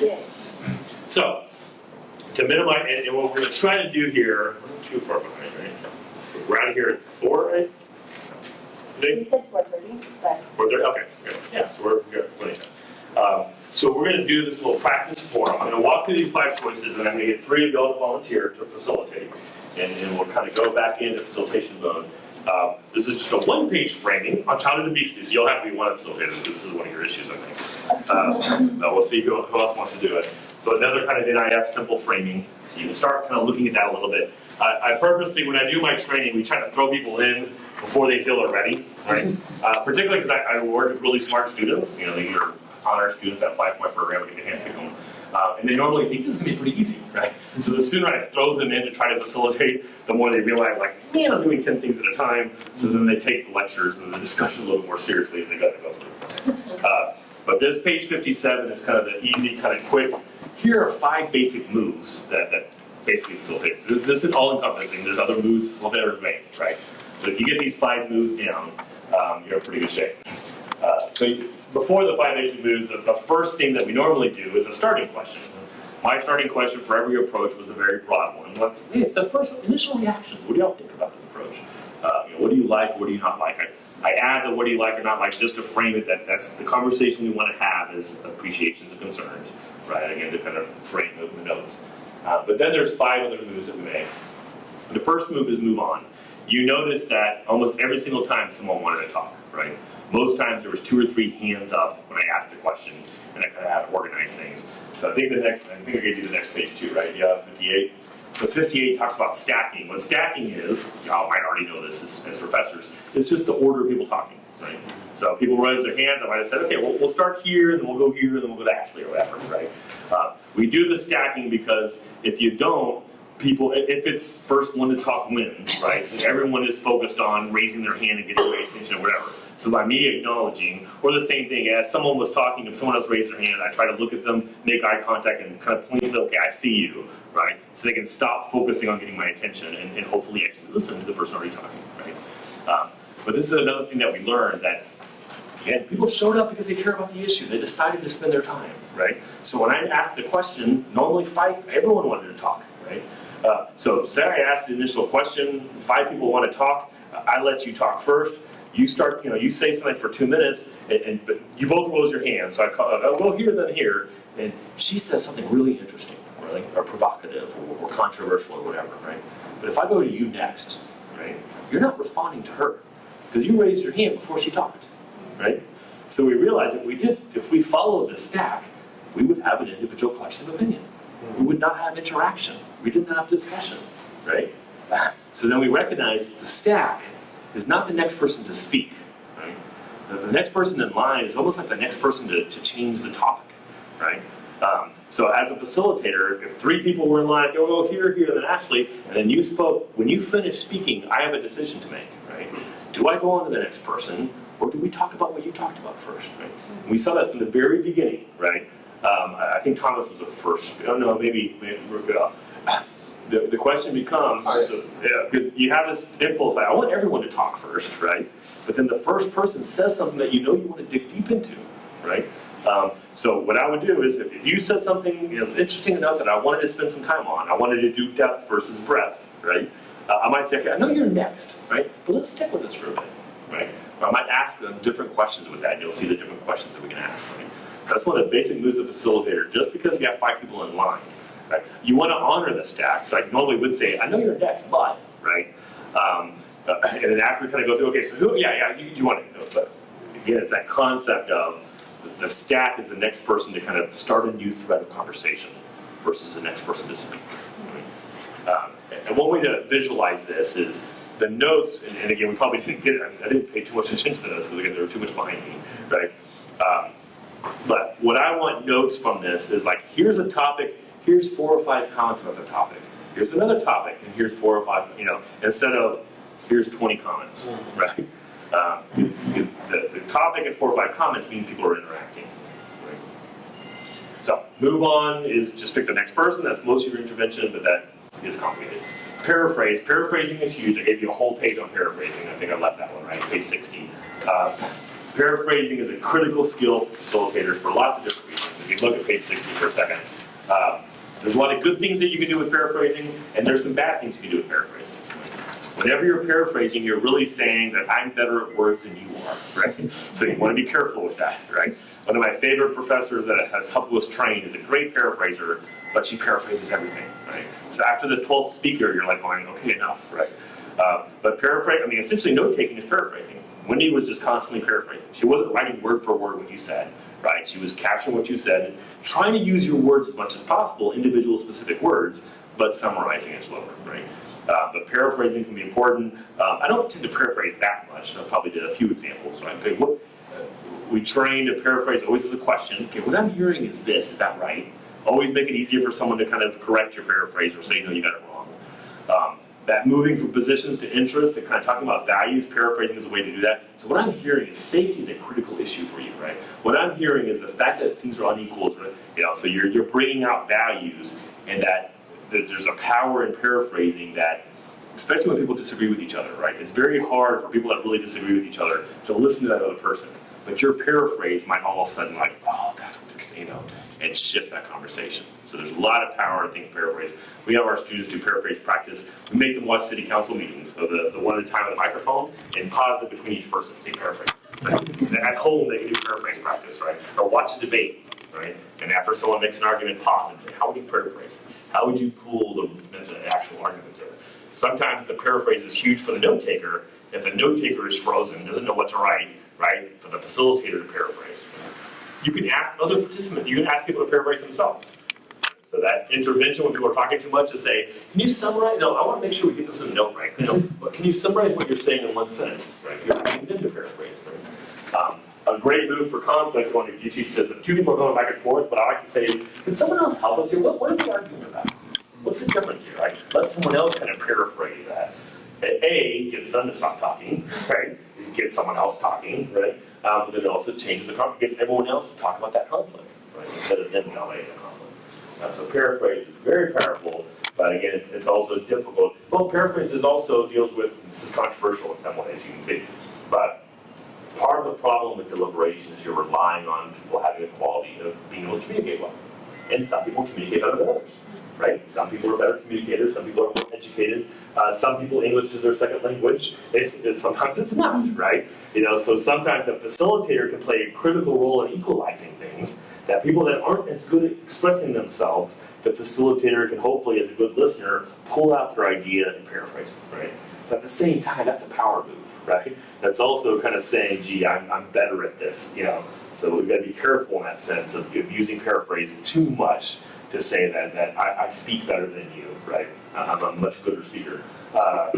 Yeah. So, to minimize, and what we're going to try to do here, we're too far behind, right? We're out of here at 4, right? You said 4:30, but 4:30, okay, good. Yeah, so we're good. So we're going to do this little practice forum. I'm going to walk through these 5 choices, and I'm going to get 3 of y'all to volunteer to facilitate. And then we'll kind of go back into facilitation mode. This is just a 1-page framing on childhood obesity, so you'll have to be one of the facilitators because this is one of your issues, I think. We'll see who else wants to do it. So another kind of NIF simple framing. So you can start kind of looking at that a little bit. I purposely, when I do my training, we try to throw people in before they feel they're ready, right? Particularly because I work with really smart students. You know, they're honor students that apply for my program, I get to handpick them. And they normally think this is going to be pretty easy, right? So the sooner I throw them in to try to facilitate, the more they realize, like, man, I'm doing 10 things at a time. So then they take the lectures and the discussion a little more seriously as they got to go through. But this page 57 is kind of the easy, kind of quick. Here are 5 basic moves that basically facilitate. This is all encompassing. There's other moves facilitators make, right? But if you get these 5 moves down, you're in pretty good shape. Before the 5 basic moves, the first thing that we normally do is a starting question. My starting question for every approach was a very broad one. It's the first initial reactions. What do y'all think about this approach? What do you like? What do you not like? I add the what do you like or not like just to frame it that that's the conversation we want to have is appreciations and concerns, right? Again, to kind of frame the notes. But then there's 5 other moves that we make. The first move is move on. You notice that almost every single time someone wanted to talk, right? Most times there was 2 or 3 hands up when I asked the question, and I kind of had to organize things. So I think I gave you the next page too, right? Yeah, 58. So 58 talks about stacking. What stacking is, y'all might already know this as professors, it's just the order of people talking, right? So people raise their hands, I might have said, okay, we'll start here, and then we'll go here, and then we'll go to Ashley or whatever, right? We do the stacking because if you don't, people, if it's first one to talk wins, right? Everyone is focused on raising their hand and getting my attention or whatever. So by me acknowledging, or the same thing, as someone was talking, if someone else raised their hand, I try to look at them, make eye contact, and kind of point to them, okay, I see you, right? So they can stop focusing on getting my attention and hopefully actually listen to the person already talking, right? But this is another thing that we learned that, again, people showed up because they care about the issue. They decided to spend their time, right? So when I asked the question, normally everyone wanted to talk, right? So say I asked the initial question, 5 people want to talk, I let you talk first. You start, you say something for 2 minutes, but you both raise your hand. So I call, I'll go here, then here, and she says something really interesting, or provocative, or controversial, or whatever, right? But if I go to you next, right, you're not responding to her because you raised your hand before she talked, right? So we realized if we followed the stack, we would have an individual collective opinion. We would not have interaction. We didn't have discussion, right? So then we recognized that the stack is not the next person to speak, right? The next person in line is almost like the next person to change the topic, right? So as a facilitator, if 3 people were in line, okay, we'll go here, then Ashley, and then you spoke, when you finish speaking, I have a decision to make, right? Do I go on to the next person, or do we talk about what you talked about first, right? And we saw that from the very beginning, right? I think Thomas was the first. Oh no, maybe we're good. The question becomes, because you have this impulse, like, I want everyone to talk first, right? But then the first person says something that you want to dig deep into, right? So what I would do is, if you said something that's interesting enough that I wanted to spend some time on, I wanted to do depth versus breadth, right? I might say, okay, I know you're next, right? But let's stick with this for a minute, right? Or I might ask them different questions with that, and you'll see the different questions that we can ask, right? That's one of the basic moves of a facilitator. Just because you have 5 people in line, right? You want to honor the stack. So I normally would say, I know you're next, but, right? And then after we kind of go through, okay, so who, you want to go. But again, it's that concept of the stack is the next person to kind of start a new thread of conversation versus the next person to speak. Right? And one way to visualize this is the notes, and again, we probably didn't get it. I didn't pay too much attention to this because, again, there were too much behind me, right? But what I want notes from this is like, here's a topic, here's 4 or 5 comments about the topic. Here's another topic, and here's 4 or 5, instead of here's 20 comments, right? The topic and 4 or 5 comments means people are interacting, right? So move on is just pick the next person. That's most of your intervention, but that is complicated. Paraphrase. Paraphrasing is huge. I gave you a whole page on paraphrasing. I think I left that one, right? Page 60. Paraphrasing is a critical skill for facilitators for lots of different reasons. look at page 60 for a second. There's a lot of good things that you can do with paraphrasing, and there's some bad things you can do with paraphrasing. Whenever you're paraphrasing, you're really saying that I'm better at words than you are, right? So you want to be careful with that, right? One of my favorite professors that has helped us train is a great paraphraser, but she paraphrases everything, right? So after the 12th speaker, you're like going, okay, enough, right? But essentially note-taking is paraphrasing. Wendy was just constantly paraphrasing. She wasn't writing word for word what you said, right? She was capturing what you said, trying to use your words as much as possible, individual specific words, but summarizing it slower, right? But paraphrasing can be important. I don't tend to paraphrase that much. I probably did a few examples, right? Okay, we train to paraphrase always as a question. Okay, what I'm hearing is this, is that right? Always make it easier for someone to kind of correct your paraphrase or say, no, you got it wrong. That moving from positions to interest and kind of talking about values, paraphrasing is a way to do that. So what I'm hearing is safety is a critical issue for you, right? What I'm hearing is the fact that things are unequal, so you're bringing out values, and that there's a power in paraphrasing that, especially when people disagree with each other, right? It's very hard for people that really disagree with each other to listen to that other person. But your paraphrase might all of a sudden like, oh, that's what they're saying, and shift that conversation. So there's a lot of power, I think, in paraphrase. We have our students do paraphrase practice. We make them watch city council meetings, so the one at a time with a microphone, and pause it between each person, say paraphrase. Right? And at home, they can do paraphrase practice, right? Or watch a debate, right? And after someone makes an argument, pause and say, how would you paraphrase? How would you pull the actual argument there? Sometimes the paraphrase is huge for the note taker. If the note taker is frozen, doesn't know what to write, right? For the facilitator to paraphrase. You can ask other participants, you can ask people to paraphrase themselves. So that intervention when people are talking too much to say, can you summarize? No, I want to make sure we get this in a note right. But can you summarize what you're saying in one sentence, right? You're asking them to paraphrase, right? A great move for conflict when if you teach says that two people are going back and forth, but I like to say is, can someone else help us here? What are we arguing about? What's the difference here, right? Let someone else kind of paraphrase that. A gets them to stop talking, right? It gets someone else talking, right? But it also changes the conflict, gets everyone else to talk about that conflict, right? Instead of them dominating the conflict. So paraphrase is very powerful, but again, it's also difficult. Well, paraphrase also deals with, this is controversial in some ways, you can see, but part of the problem with deliberation is you're relying on people having a quality of being able to communicate well. And some people communicate better than others, right? Some people are better communicators, some people are more educated, some people English is their second language, sometimes it's not, right? So sometimes the facilitator can play a critical role in equalizing things, that people that aren't as good at expressing themselves, the facilitator can hopefully, as a good listener, pull out their idea and paraphrase it, right? But at the same time, that's a power move, right? That's also kind of saying, gee, I'm better at this, So we've got to be careful in that sense of using paraphrase too much to say that I speak better than you, right? I'm a much gooder speaker. But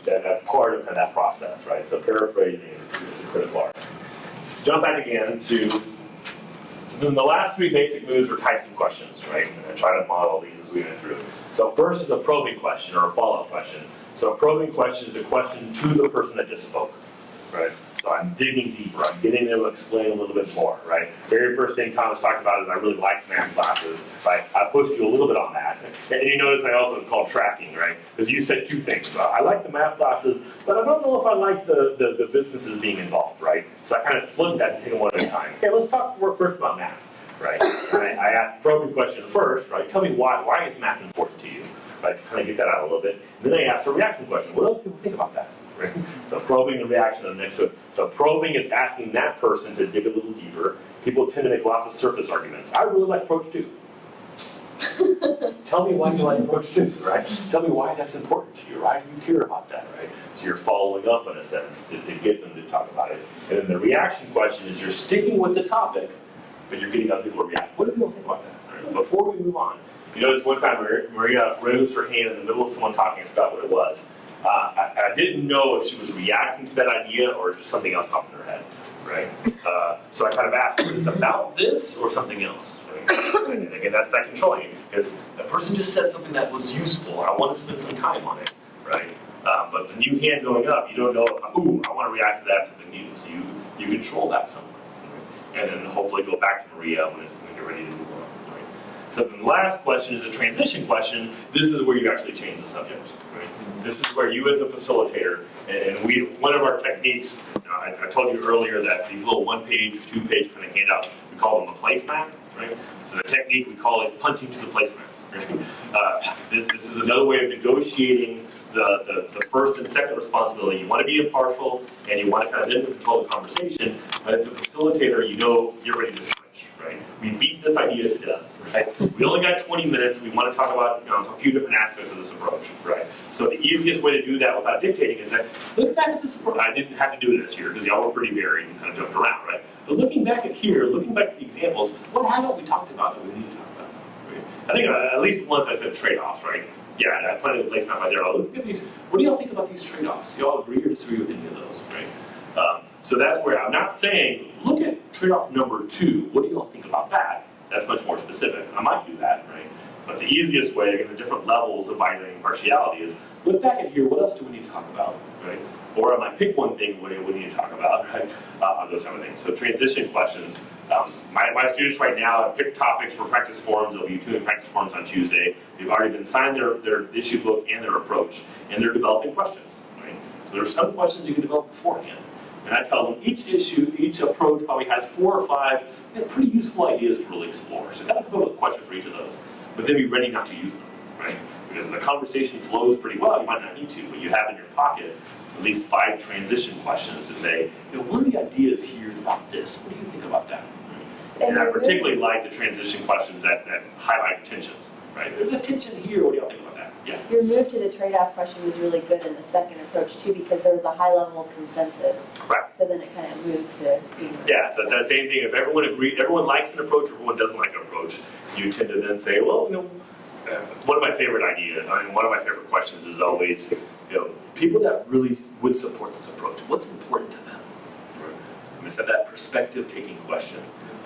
that's part of that process, right? So paraphrasing is a critical part. Jump back again to then the last three basic moves are types of questions, right? And try to model these as we went through. So first is a probing question or a follow-up question. So a probing question is a question to the person that just spoke, right? So I'm digging deeper. I'm getting them to explain a little bit more, right? Very first thing Thomas talked about is I really like math classes, right? I pushed you a little bit on that. And you notice it's called tracking, right? Because you said two things. I like the math classes, but I don't know if I like the businesses being involved, right? So I kind of split that to take them one at a time. Okay, let's talk first about math, right? I asked the probing question first, right? Tell me why is math important to you, right? To kind of get that out a little bit. And then I asked a reaction question. What do people think about that? Right? So probing and reaction on the next one. So probing is asking that person to dig a little deeper. People tend to make lots of surface arguments. I really like approach 2. Tell me why you like approach 2, right? Tell me why that's important to you. Why do you care about that, right? So you're following up in a sense to get them to talk about it. And then the reaction question is you're sticking with the topic, but you're getting other people to react. What do people think about that? Right? Before we move on, you notice one time Maria raised her hand in the middle of someone talking about what it was. I didn't know if she was reacting to that idea or just something else popped in her head, right? So I kind of asked, is it about this or something else? Right? And again, that's that controlling, because the person just said something that was useful. I want to spend some time on it, right? But the new hand going up, you don't know if, I want to react to that for the news. You control that somewhere. Right? And then hopefully go back to Maria when you're ready to move on. Right? So then the last question is a transition question. This is where you actually change the subject. Right? This is where you as a facilitator, and one of our techniques, I told you earlier that these little 1-page, 2-page kind of handouts, we call them a placemat, right? So the technique, we call it punting to the placemat. Right? This is another way of negotiating the first and second responsibility. You want to be impartial and you want to kind of then control the conversation, but as a facilitator, you know you're ready to switch, right? We beat this idea to death, right? We only got 20 minutes. We want to talk about a few different aspects of this approach, right? So the easiest way to do that without dictating is that, look back at this approach. I didn't have to do this here because y'all were pretty varied and kind of jumped around, right? But looking back at here, looking back at the examples, what haven't we talked about that we need to talk about? Right? I think at least once I said trade-offs, right? Yeah, I planted the placemat right there. I'll look at these. What do y'all think about these trade-offs? Do y'all agree or disagree with any of those, right? So that's where I'm not saying, look at trade-off number 2. What do y'all think about that? That's much more specific. I might do that, right? But the easiest way, again, the different levels of binary impartiality is, look back at here, what else do we need to talk about, right? Or I might pick one thing we need to talk about, right? Those kind of things. So transition questions. My students right now have picked topics for practice forums. They'll be doing practice forums on Tuesday. They've already been signed their issue book and their approach, and they're developing questions, right? So there's some questions you can develop beforehand. And I tell them each issue, each approach probably has 4 or 5 pretty useful ideas to really explore. So kind of come up with a question for each of those, but then be ready not to use them, right? Because the conversation flows pretty well, you might not need to, but you have in your pocket at least 5 transition questions to say, what are the ideas here about this? What do you think about that? And I particularly like the transition questions that highlight tensions, right? There's a tension here, what do y'all think about that? Yeah. Your move to the trade-off question was really good in the second approach too, because there was a high level of consensus. Correct. So then it kind of moved to. Yeah, so it's that same thing. If everyone likes an approach, everyone doesn't like an approach, you tend to then say, well, one of my favorite ideas, one of my favorite questions is always, people that really would support this approach, what's important to them? Right? It's that perspective-taking question.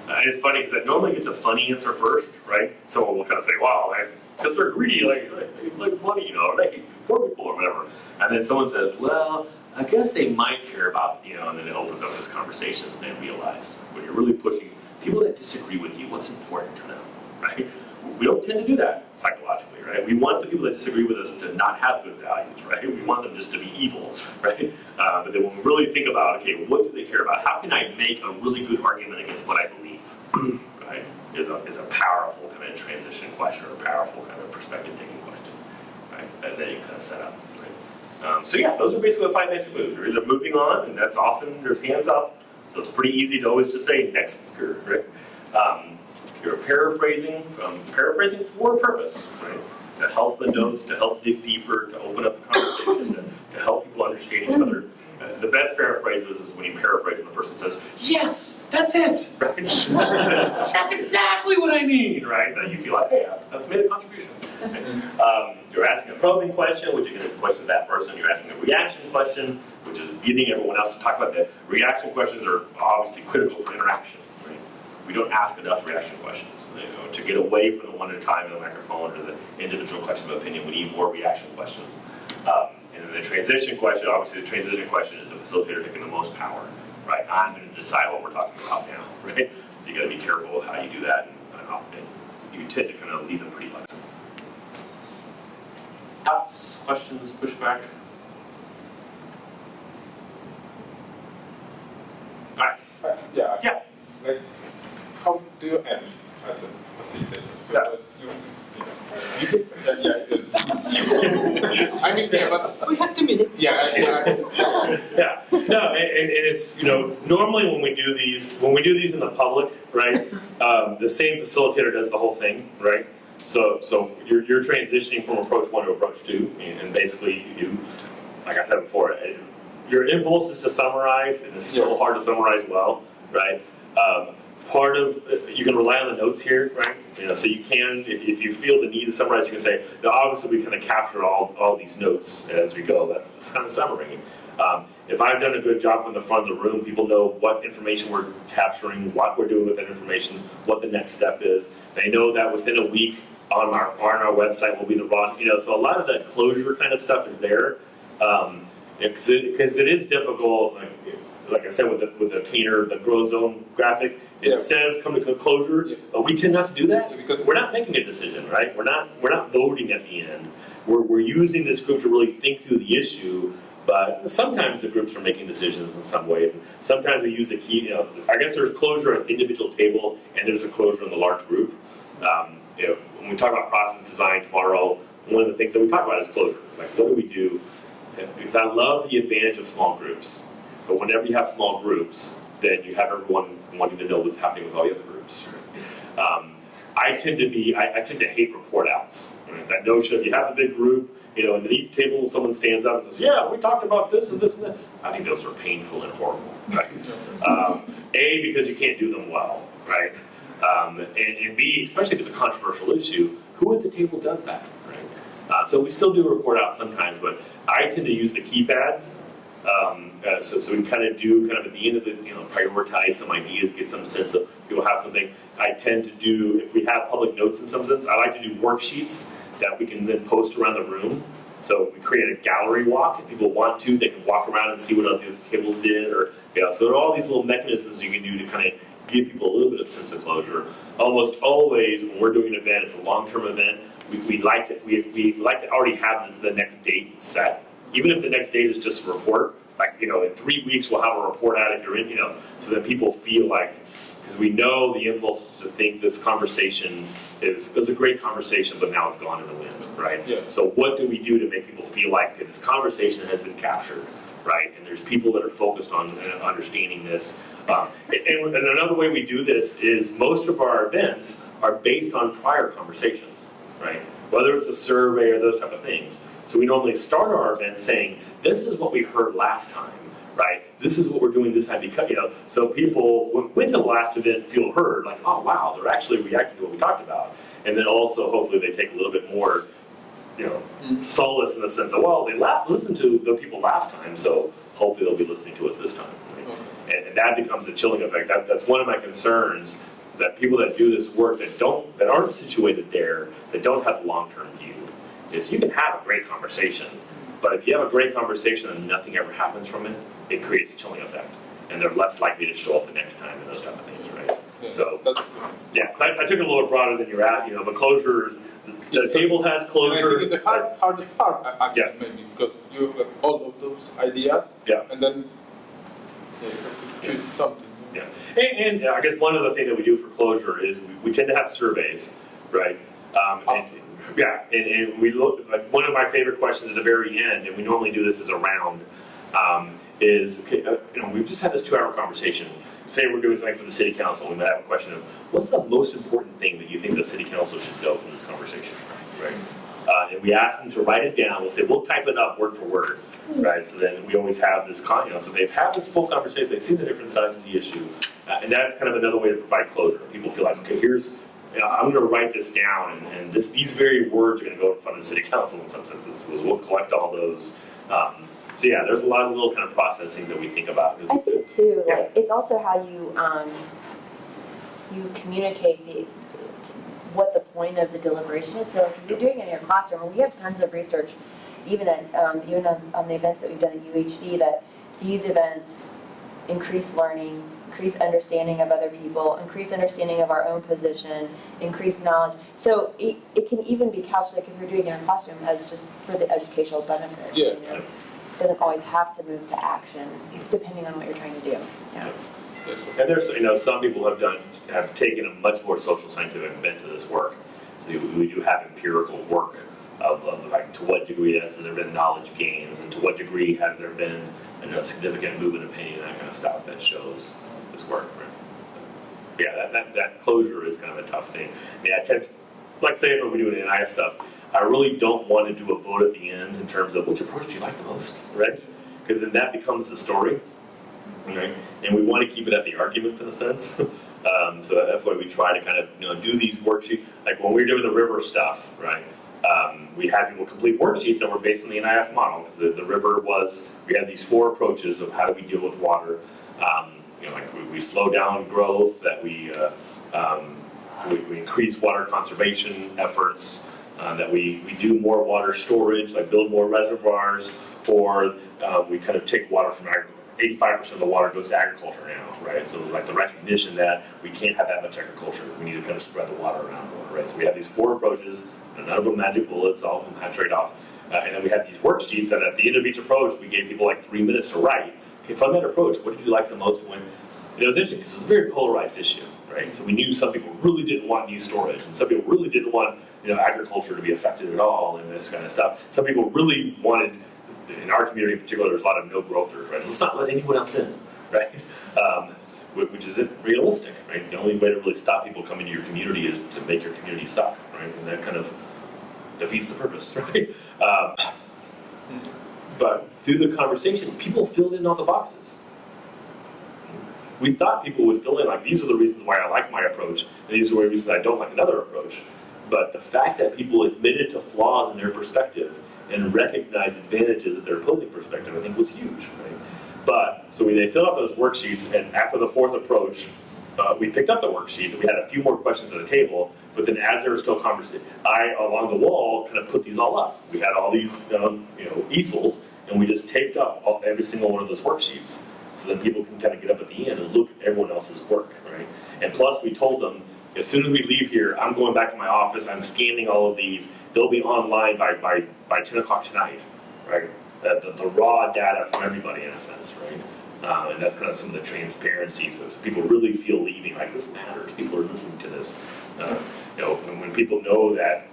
And it's funny because that normally gets a funny answer first, right? Someone will kind of say, wow, because they're greedy, like money, or they hate poor people or whatever. And then someone says, well, I guess they might care about, and then it opens up this conversation and they realize when you're really pushing people that disagree with you, what's important to them, right? We don't tend to do that psychologically, right? We want the people that disagree with us to not have good values, right? We want them just to be evil, right? But then when we really think about, okay, what do they care about? How can I make a really good argument against what I believe, right? Is a powerful kind of transition question or a powerful kind of perspective-taking question, right? That you kind of set up, right? So yeah, those are basically the 5 basic moves. You're either moving on, and that's often there's hands up, so it's pretty easy to always just say next speaker, right? You're paraphrasing for a purpose, right? To help the notes, to help dig deeper, to open up the conversation, to help people understand each other. The best paraphrases is when you paraphrase and the person says, yes, that's it, right? That's exactly what I mean, right? Then you feel like, hey, I've made a contribution. You're asking a probing question, which again is a question of that person. You're asking a reaction question, which is getting everyone else to talk about that. Reaction questions are obviously critical for interaction, right? We don't ask enough reaction questions. To get away from the one at a time in the microphone or the individual question of opinion, we need more reaction questions. And then the transition question, obviously the transition question is the facilitator taking the most power, right? I'm going to decide what we're talking about now, right? So you got to be careful of how you do that, and you tend to kind of leave them pretty flexible. Thoughts, questions, pushback? All right. Yeah. Yeah. Like, how do you end as a facilitator? So Yeah. I mean, yeah, but We have 2 minutes. yeah. Yeah, no, and it's, normally when we do these in the public, right, the same facilitator does the whole thing, right? So you're transitioning from approach 1 to approach 2, and basically you, like I said before, your impulse is to summarize, and it's so hard to summarize well, right? Part of, you can rely on the notes here, right? So you can, if you feel the need to summarize, you can say, obviously we kind of capture all these notes as we go. That's kind of summary. If I've done a good job in the front of the room, people know what information we're capturing, what we're doing with that information, what the next step is. They know that within a week on our website will be the raw, so a lot of that closure kind of stuff is there. Because it is difficult. Like, like I said, with the painter, the growth zone graphic, it Yeah. says come to closure, Yeah. but we tend not to do that. Yeah, because- We're not making a decision, right? We're not voting at the end. We're using this group to really think through the issue, but sometimes the groups are making decisions in some ways. Sometimes we use the key, I guess there's closure at the individual table and there's a closure in the large group. When we talk about process design tomorrow, one of the things that we talk about is closure. Like, what do we do? Because I love the advantage of small groups, but whenever you have small groups, then you have everyone wanting to know what's happening with all the other groups. I tend to hate report outs. Right? That notion of you have a big group, and at each table someone stands up and says, "Yeah, we talked about this and this and that." I think those are painful and horrible. Right? Because you can't do them well, right? And B, especially if it's a controversial issue, who at the table does that, right? So we still do report out sometimes, but I tend to use the keypads. So we kind of at the end of the, prioritize some ideas, get some sense of people have something. I tend to do, if we have public notes in some sense, I like to do worksheets that we can then post around the room. So we create a gallery walk. If people want to, they can walk around and see what other tables did, so there are all these little mechanisms you can do to kind of give people a little bit of sense of closure. Almost always, when we're doing an event, it's a long-term event. We like to already have the next date set, even if the next date is just a report. Like, in 3 weeks we'll have a report out if you're in, so that people feel like, because we know the impulse to think this conversation is a great conversation, but now it's gone in the wind, right? Yeah. So what do we do to make people feel like this conversation has been captured, right? And there's people that are focused on understanding this. And another way we do this is most of our events are based on prior conversations, right? Whether it's a survey or those type of things. So we normally start our event saying, this is what we heard last time, right? This is what we're doing this time because, so people who went to the last event feel heard, like, oh wow, they're actually reacting to what we talked about. And then also, hopefully they take a little bit more, solace in the sense of, well, they listened to the people last time, so hopefully they'll be listening to us this time. Right? And that becomes a chilling effect. That's one of my concerns, that people that do this work that aren't situated there, that don't have a long-term view, is you can have a great conversation, but if you have a great conversation and nothing ever happens from it, it creates a chilling effect, and they're less likely to show up the next time and those type of things, right? Yeah, So, that's yeah, so I took it a little broader than you're at, the closure is, the table has I closure. think the hardest part, actually, Yeah. maybe, because you have all of those ideas, Yeah. and then you have to choose something. Yeah, and I guess one of the things that we do for closure is we tend to have surveys, right? And we look, like one of my favorite questions at the very end, and we normally do this as a round, is, we've just had this 2-hour conversation. Say we're doing something for the city council, we might have a question of, what's the most important thing that you think the city council should know from this conversation, right? And we ask them to write it down. We'll say, we'll type it up word for word, right? So then we always have this, so they've had this full conversation, they've seen the different sides of the issue, and that's kind of another way to provide closure. People feel like, okay, I'm going to write this down, and these very words are going to go in front of the city council in some senses. We'll collect all those. So yeah, there's a lot of little kind of processing that we think about. I think too, Yeah. like, it's also how you communicate what the point of the deliberation is. So like, if you're doing it in your classroom, and we have tons of research, even on the events that we've done at UHD, that these events increase learning, increase understanding of other people, increase understanding of our own position, increase knowledge. So it can even be couched, like if you're doing it in a classroom, as just for the educational benefits. Yeah. It doesn't always have to move to action, depending on what you're trying to do. Yeah. Yes. And there's, some people have taken a much more social scientific bent to this work. So we do have empirical work of like, to what degree has there been knowledge gains, and to what degree has there been significant movement of opinion, that kind of stuff that shows this work. Right? Yeah, that closure is kind of a tough thing. I tend, like say if we do an NIF stuff, I really don't want to do a vote at the end in terms of which approach do you like the most, right? Because then that becomes the story, right? And we want to keep it at the arguments in a sense. So that's why we try to kind of do these worksheets. Like when we were doing the river stuff, right? We had people complete worksheets that were based on the NIF model, because the river we had these 4 approaches of how do we deal with water. Like we slow down growth, that we increase water conservation efforts, that we do more water storage, like build more reservoirs, or we kind of take water from 85% of the water goes to agriculture now, right? So like the recognition that we can't have that much agriculture. We need to kind of spread the water around more, right? So we have these 4 approaches, and none of them magic bullets, all of them have trade-offs. And then we had these worksheets that at the end of each approach, we gave people like 3 minutes to write. Okay, from that approach, what did you like the most when? And it was interesting because it was a very polarized issue, right? So we knew some people really didn't want new storage, and some people really didn't want agriculture to be affected at all, and this kind of stuff. Some people really wanted, in our community in particular, there's a lot of no growthers, right? Let's not let anyone else in, right? Which isn't realistic, right? The only way to really stop people coming to your community is to make your community suck, right? And that kind of defeats the purpose, right? But through the conversation, people filled in all the boxes. We thought people would fill in, like, these are the reasons why I like my approach, and these are the reasons I don't like another approach. But the fact that people admitted to flaws in their perspective and recognized advantages of their opposing perspective, I think was huge, right? But, so they filled out those worksheets, and after the 4th approach, we picked up the worksheets, and we had a few more questions at the table, but then as there was still conversation, I, along the wall, kind of put these all up. We had all these, easels, and we just taped up every single one of those worksheets, so that people can kind of get up at the end and look at everyone else's work, right? And plus, we told them, as soon as we leave here, I'm going back to my office, I'm scanning all of these, they'll be online by 10 o'clock tonight, right? The raw data from everybody, in a sense, right? And that's kind of some of the transparency, so people really feel leaving, like, this matters, people are listening to this. And when people know that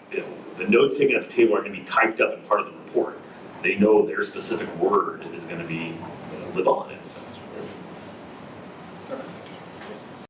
the notes taken at the table are going to be typed up in part of the report, they know their specific word is going to be live on, in a sense.